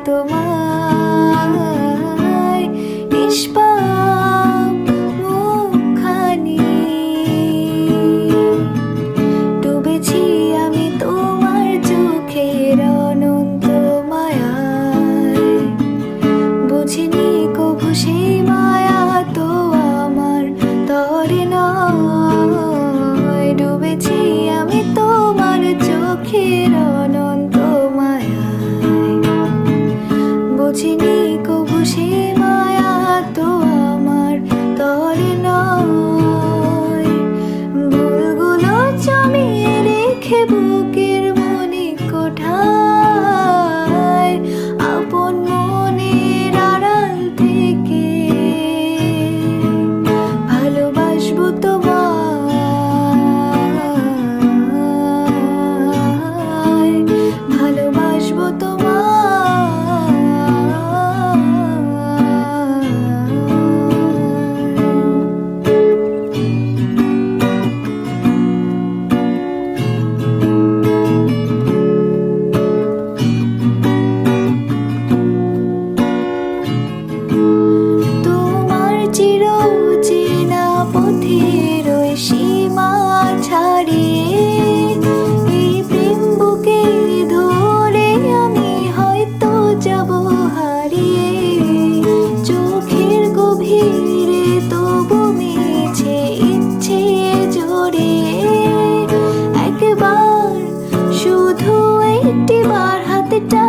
তোমায় নিষ্পাপ মুখখানি। ডুবেছি আমি তোমার চোখের অনন্ত মায়ায়, বুঝিনি কভু সেই মায়া তো আমার তরে নয়। ডুবেছি আমি তোমার চোখের অনন্ত মায়ায়, বুঝিনি কভু সেই মায়া তো আমার তরে নয়। ভুলগুলো জমিয়ে রেখে বুকের মনে কোঠায়, আপন মনের আড়াল থেকে ভালোবাসবো তোমায়, ভালোবাসবো তোমায়। তোমার চির চেনা পথের ওই সীমা ছাড়িয়ে এই প্রেম বুকে ধরে আমি হয়তো যাব হারিয়ে। চোখের গভীরে তবু মিছে ইচ্ছে জড়িয়ে, একবার শুধু একটিবার হাতটা